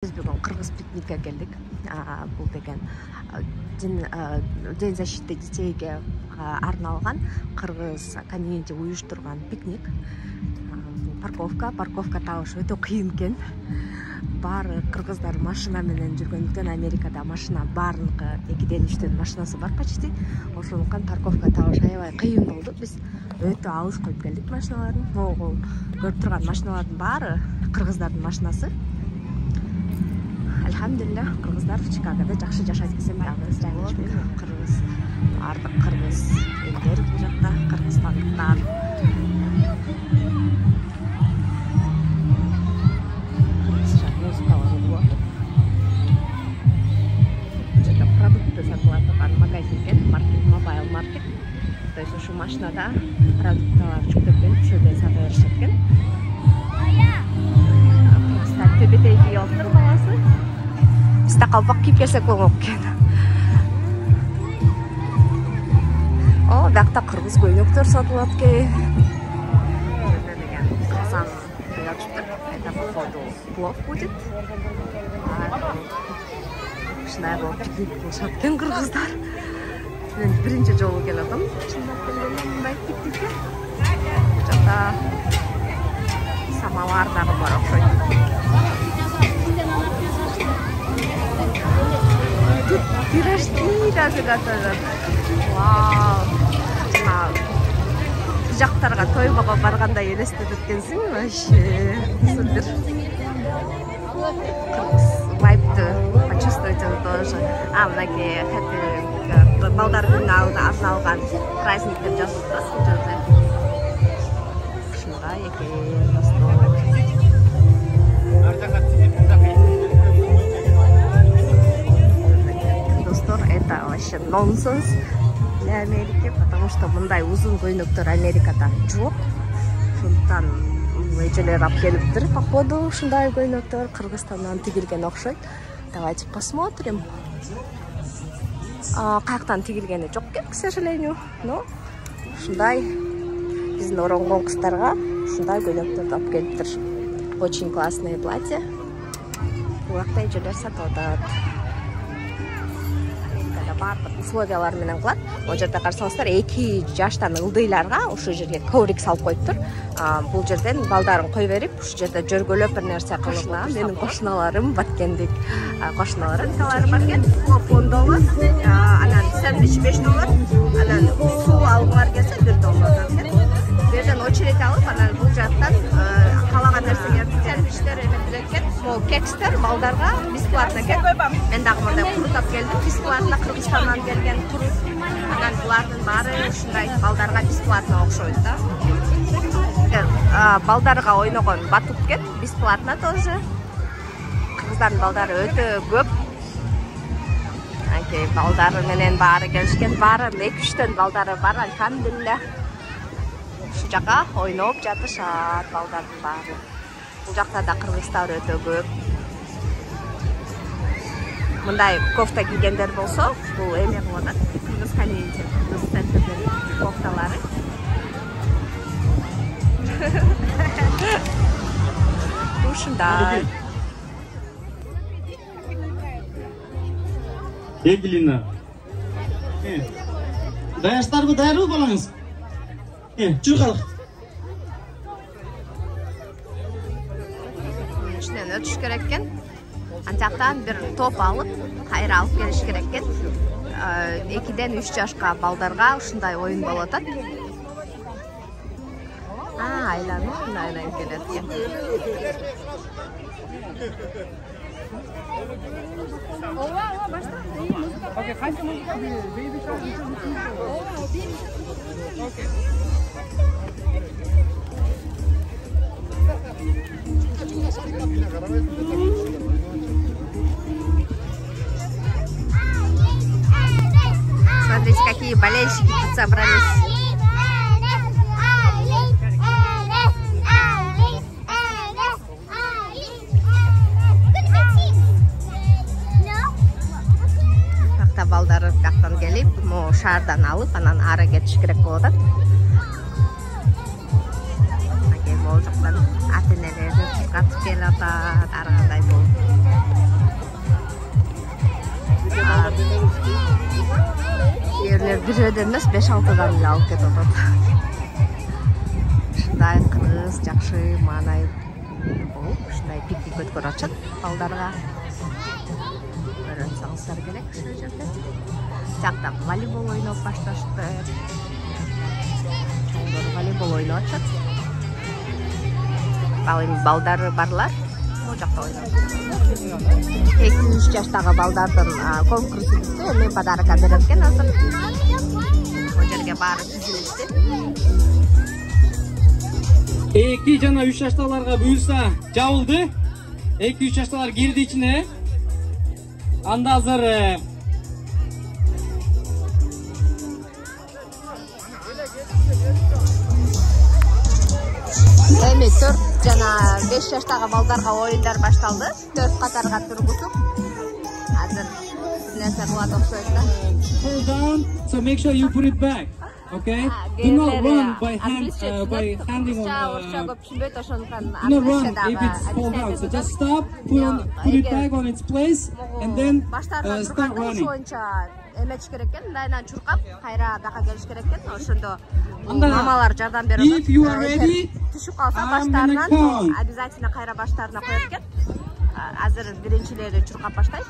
Biz бүгін Қырғыз пикникке келдік. Бұл деген День защиты детейге арналған Қырғыз континентте ұйыштырған пикник. Парковка тауыш өте қиын екен. Бары қырғыздар машина менен жүргендіктен Америкада машина барлығы 2-3 машинасы бар почти. Ошондуктан парковка тауыш аябай кыйын болду. Біз өтө алыс коюп келдик машиналарын. Могул көрүп турган машиналардын баары кыргыздардын машинасы. Alhamdulillah, Kırgızlar Chicago'da жақсы жашайт десем дагы жаңылышпайм. Кыргыз, бардык кыргыз элдер бул жакта, кыргызстандыктар. Кыргызча музыкалар угулуп атат. Жакта продукты сатылып турган магазин экен, мобайл маркет. То есть ушу машинада продукталар жүктөп келип, ошол жерде сата беришет экен. Просто төбөдөгү кийип баласы. Bizde kalpak kiyip gelsek болмок экен. О, бакта кыргыз көйнөктөр сатылат экен. Казан кыячтыр. Это походу плов будет. Ушундай болуп пикник кылышат экен кыргыздар. Мен биринчи жолу келатам. Чындап келгенде мындай пикникке. Бул жакта самовар дагы бар окшойт. Тут пирожки даже готовят. Вау! Жактарга тойбого барганда элестетип өткөнсүң, вообще супер. Вайбты почувствуйте тоже. Мынакей хэппи балдар күнүнө арналган праздник деп жазылып турат жерде. Ушундай экен достор. Это вообще нонсенс для Америки, потому что мындай узун көйнөктөр Америкада жок. Ошондуктан эжелер алып келиптир, походу ушундай көйнөктөр Кыргызстандан тигилген окшойт. Давайте посмотрим. Каяктан тигилгени жок экен, к сожалению, но ушундай биздин оронгон кыздарга ушундай көйнөктөрдү алып келиптир. Очень классные платья. Бул жакта эжелер сатып атат. Бардык условиялар менен кылат. Ол жерде карасаңыздар 2 жаштан ылдыйларга ошол жерге коврик салып коюптур. Бул жерден балдарын кой берип, ушул жерде жөргөлөп бир нерсе кылгыла. Менин кошуналарым Баткендик кошуналарым бар экен. $10, анан сэндвич $5, анан суу алгыңар келсе $1 экен. Бул жерден очередь алып, анан бул жактан калаган нерселерди сэндвичтер эметилет экен. Смол кекстер балдарга бесплатно экен. Мен дагы мындай курут алып келдим, бесплатно Кыргызстандан келген курут. Анан булардын баары ушундай балдарга бесплатно окшойт да. Балдарга ойногон батут экен, бесплатно тоже. Кыргыздардын балдары өтө көп. Анткени балдары менен баары келишкен, баары 2-3 балдары бар, алхамдулилlah. Ушул жака ойноп жатышат балдардын баары. Бул жакта да кыргыздар өтө көп. Мындай кофта кийгендер болсо, бул эме болот. Кыргыз континенте, кыргыз центрдеги кофталары. Ушундай. Egilina. Dayaштарбы, даярбы балаңыз? Чуркалык. Ичинен өтүш керек экен. Антактан бир топ алып, кайра алып келиш керек экен. 2-ден 3 жашка балдарга ушундай оюн болот атат. Айланып келет экен. Окей, кайсы музыка бейби шоу үчүн? Окей. Смотрите, какие болельщики тут собрались. Какта балдары жактан келип, шаардан алып, анан ары кетиш керек болот. Ол жақтан ата-энелерді катып келіп атат, ары кандай болуп. бирөөдөн эмес 5-6 эле алып кетип атат. Ушундай кыргыз жакшы маанай болуп, ушундай пикник өткөрүп атышат балдарга. Көрсөңүздөр керек ушул жерде. Жакта волейбол ойноп башташты. Чоңдор волейбол ойноп атышат. Балдары барлар бул жакта ойноп. 2-3 жаштагы балдардын конкурсу бүтү, мен подарок берем экен азыр. Бул жерге баары түзүлүштү. 2 жана 3 жаштагыларга буюрса жабылды. 2-3 жаштагылар кирди ичине. Анда азыр эми 4 жана 5 жаштагы балдарга оюндар башталды. 4 катарга тургузуп. Азыр нерсе кылат окшойт да. Hold on, so make sure you put it back. Okay? Do not run by handing on. Do not run if it's fall down. So just stop, put it back on its place, and then start running. Эмеч керек экен, мындайынан чуркап, кайра бияка келиш керек экен. Ошондо мамалар жардам берет. If you are ready, түшүп калса баштарынан обязательно кайра баштарына коет экен. Азыр биринчилери чуркап баштайт.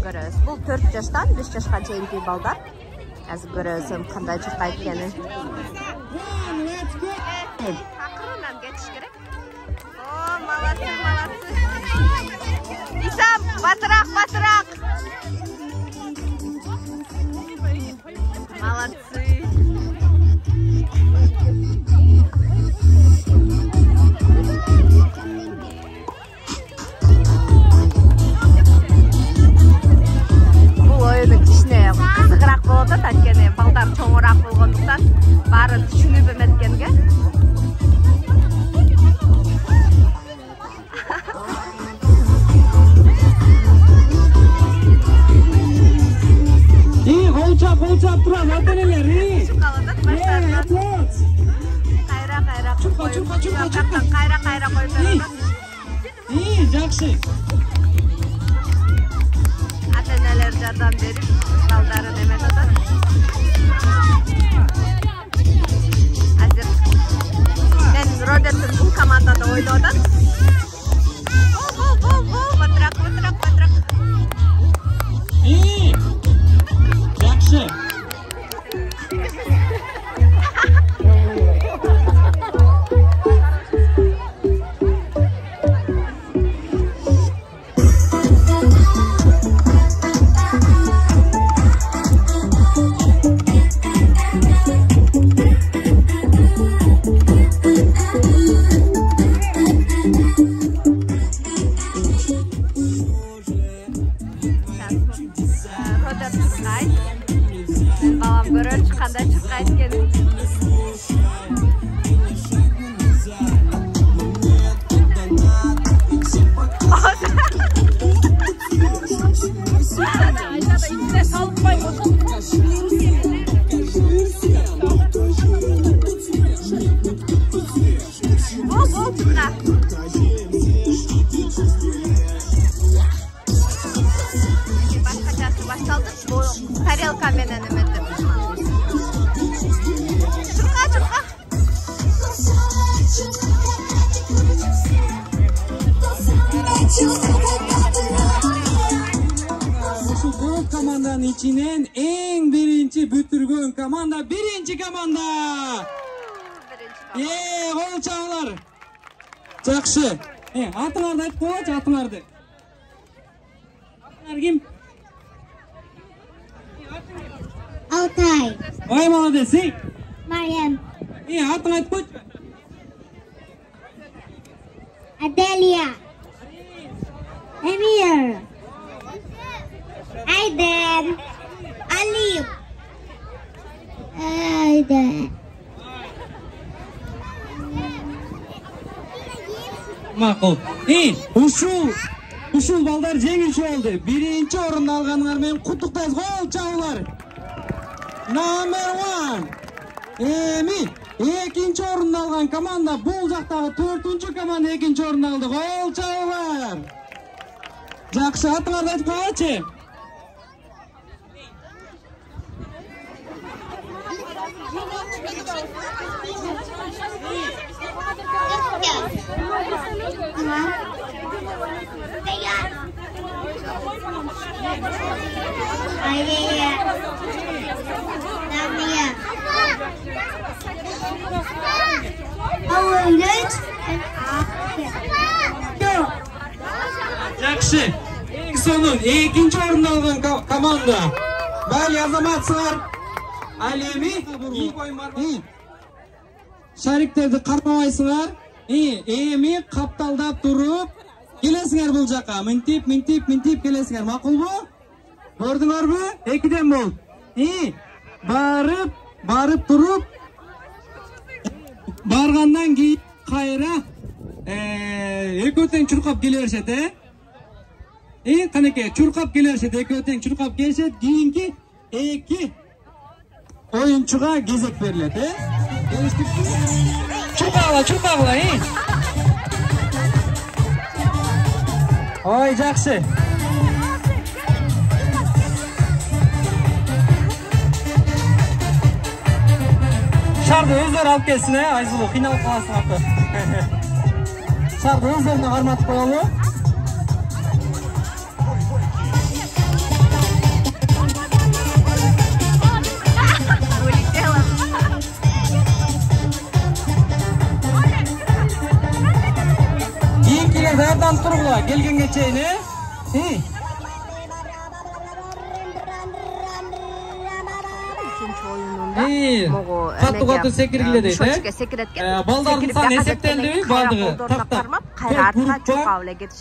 Көрөбүз. Бул 4 жаштан 5 жашка чейинки балдар. Азыр көрөбүз кандай чуркайт экенин. Акырынан кетиш керек. О, молодцы, молодцы. Исам, батыраак, батыраак. Молодцы. Бул оюну кичине кызыгыраак болот, анткени балдар чоңураак болгондуктан баарын түшүнүп эметкенге. Kolçap duran ateneler. Kayra koyup beradi. İyi, жақсы. Ateneler жардам берип, балдарын эме атат. Азыр мен Роберттин бул командада ойноп атат. Батыраак. İyi. Жақсы. Балам көрөчү кандай чуркайт экенин. Тарелка менен эметип. Чурка. Ушул көп команданын ичинен эң биринчи бүтүргөн команда биринчи команда. Кол чабыңдар. Жакшы. Атыңарды айтып коелучу, атыңарды. Атыңар ким? Alтай. Ой, молодец. Mariam. Атың айтып койчу. Adelia. Emir. Aiden. Alif. Aiden. Макул. Ушул балдар жеңүүчү болду. Биринчи орунду алганыңар менен куттуктайбыз. Кол чабыңдар. Number 1. Эмин. Экинчи орунду алган команда бул жактагы 4-чү команда экинчи орунду алды. Кол чабыңдар. Жакшы, атыңарды айтып койгочу. Жақсы. Ең сонun екінші орын алған команда. Бәлі азаматсыңар. Әлеми. Шариктерді қармамайсыңар. Еми қапталдап тұрып. Келесіңер бұл жаққа. Мінтеп келесіңер. Мақұл бұ? Көрдіңер бұ? Екіден бол. Барып тұрып. Барғаннан кейін қайра. Екеуітен чұрқап келершеді. Қанеке, чұрқап келершеді. Екеуітен чұрқап келешеді. Кейінгі екі ойыншыға кезек беріледі. Чұрқағыла. Ой, жақсы. Шарды өздері алып келсін, Айзұлы, қиналып қаласың апты. Шарды өздеріне қарматып қоялы. Ең келеді, әрдан тұрғыла, келгенге чейін, Қатты секіргілі дейді. Балдардың сан есептелді бардығы тақта.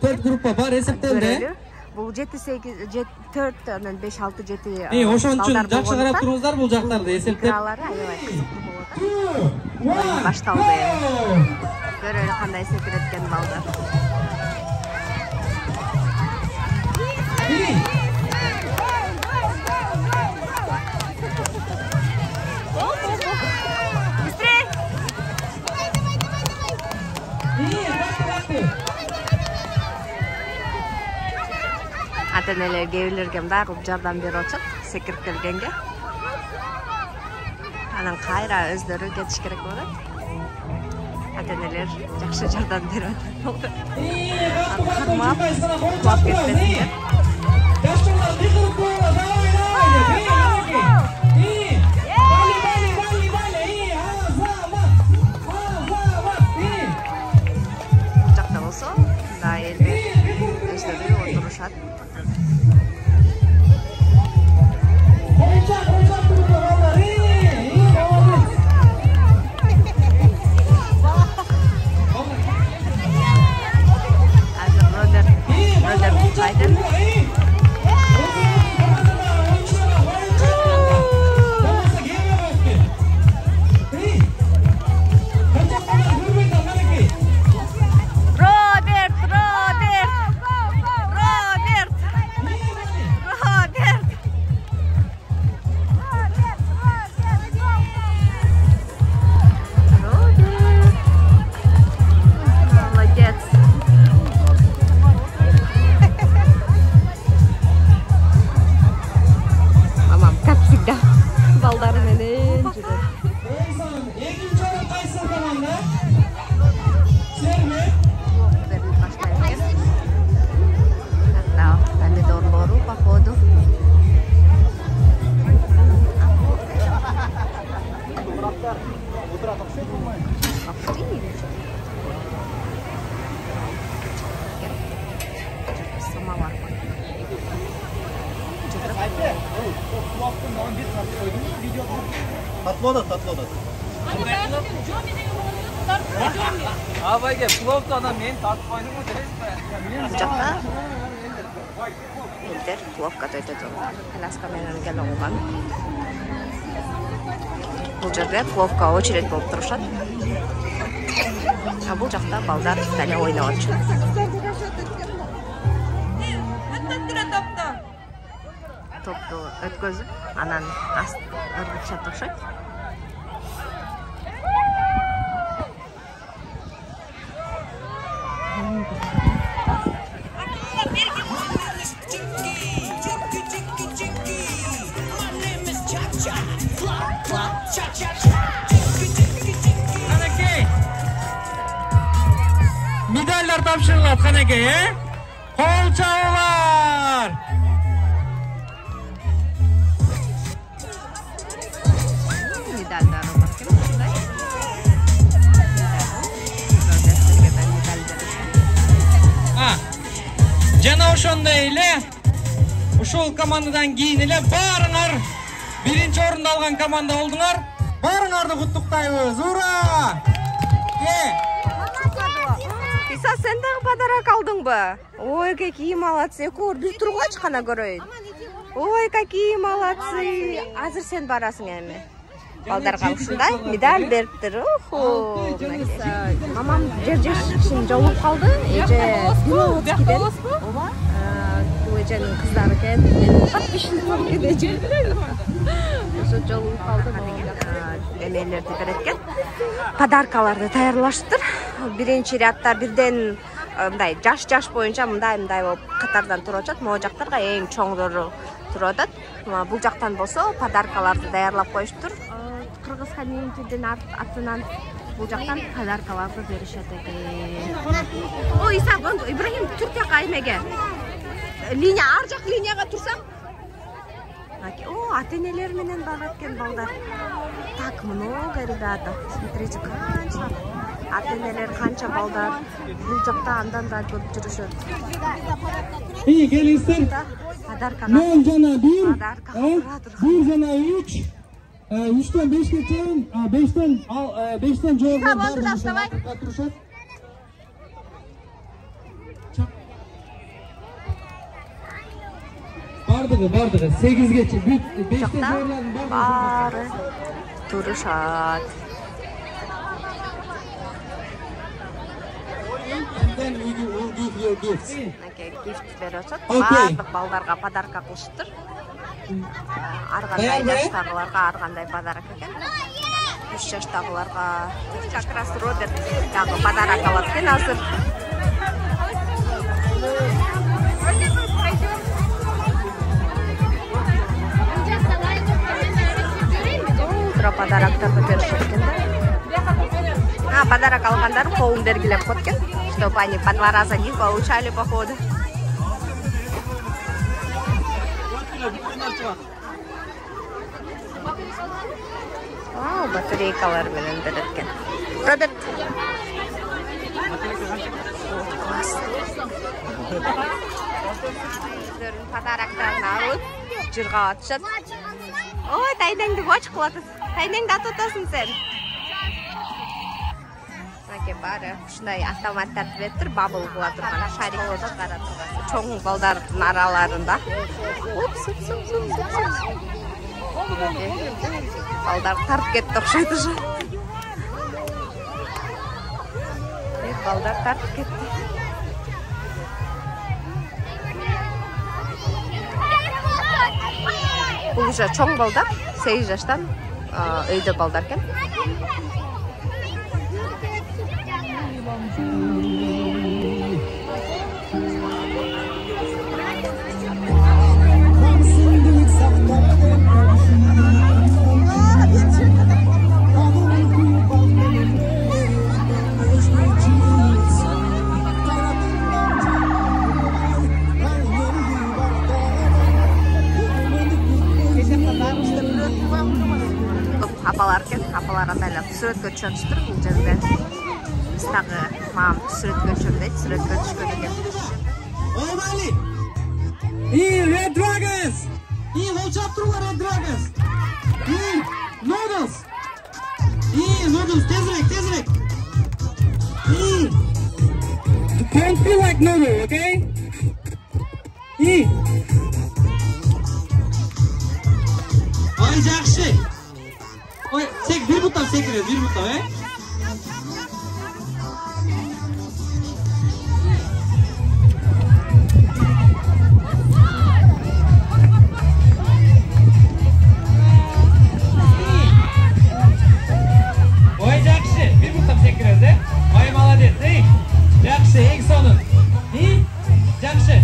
4 группа бар есептелді. Бұл 4-4, 5-6-7 ошон үшін жақшы қарап тұрыңыздар бұл жақтарды есептеп. Башталды. Көрелі қандай секіреткен балдар. Ата-энелер кейбірлерге барлық жардам беріп отыр, секіріп келгенге. Анан қайра өздері кетіш керек болады. Ата-энелер жақсы жардам беріп отыр. Қармап, құлап кетпесіңдер. Жақта болса, да елде өздері отырышады. Tatlı. Abi plov da adam men tartib qo'yding mu Bu жақта елдер пловқа тойтады. Аляска менен келе алған. Бұл жерде пловқа очередь болып тұрышады. А бұл жақта балдар дәле ойнап отыр. Топты өткізіп, анан ырғытша тұрышады. Cha cha жатат Канеке, Кол чабуулар. Медальдар бар екен ушундай. Жана ошондой эле ушул командадан кийин эле баарыңар биринчи орунду алган команда болдуңар. Баарыңарды куттуктайбыз. Ура! Иса, сен дагы подарок алдыңбы? Ой, какие молодцы. Бир тургулачы кана көрөйүн. Ой, какие молодцы. Азыр сен барасың эми. Балдарга ушундай медаль бериптир. Мамам жер-жершин жолуп калды. Эже Беловодскийден. Ооба. Бул эженин кыздары экен. Менин подписчигим экен эже. Ошо жолуп калды. Эмелерди берет экен. Подаркаларды даярлаштыр. Биринчи рядда бирден мындай жаш боюнча мындай болуп катардан туруп атат. Могу жактарга эң чоңдору туруп атат. Бул жактан болсо подаркаларды даярлап коюштур. Кыргыз комьюнитидин атынан бул жактан подаркаларды беришет экен. Ой, Иса, Ибрахим, тур жака эмеге. Линия, ар жак линияга турсаң. О, ата-энелер менен барат экен балдар. Так много, ребята. Смотрите, канча ата-энелер, канча балдар. Бул жакта андан да көп жүрүшөт. Келиңиздер. Подаркалар. 0 жана 1, 1 жана 3. 3тен 5ке чейин, 5тен жогору турушат. Бардыгы 8гече 5тен жогорулардын баары турушат. Gift беришет. Баардык балдарга подарка кылыштыр. Ар кандай жаштагыларга ар кандай подарок экен. 3 жаштагыларга как раз Роберт дагы подарок алат экен азыр. Тура подароктарды беришет экен да. Подарок алгандар колун бергилеп коет экен, чтобы они по 2 раза не получали походу. Вау, батарейкалар менен берет экен. Роберт. Класс. Подароктарын алып, жырга атышат. Ой, тайнеңди боч кылып атасың. Тайнеңди атып атасың сен. Бары ушундай автомат тартып бабыл кыла турган шарик чыгара турган чоң балдардын араларында. Балдар тартып кетти окшойт уже. Балдар тартып кетти. Бул уже чоң балдар, 8 жаштан өйдө балдар экен. Апалар экен, апалар андайлап сүрөткө түшүрүштүр бул жерде. Биз дагы мамам сүрөткө түшүр дейт, сүрөткө түшкөн экен. Ойбали! Red Dragons! Волчап туруңар Red Dragons! Noodles! Noodles, тезирээк! Don't feel like noodle, okay? Ой, жакшы! Ой, бир буттап секирет, Ой, жакшы, бир буттап секирет, Ой, молодец, Жакшы, эң сонун. Жакшы.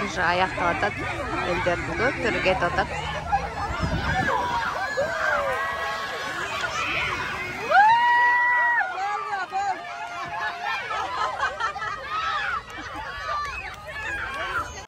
Уже аяқталып атат. Елдердің көптері кетіп атат.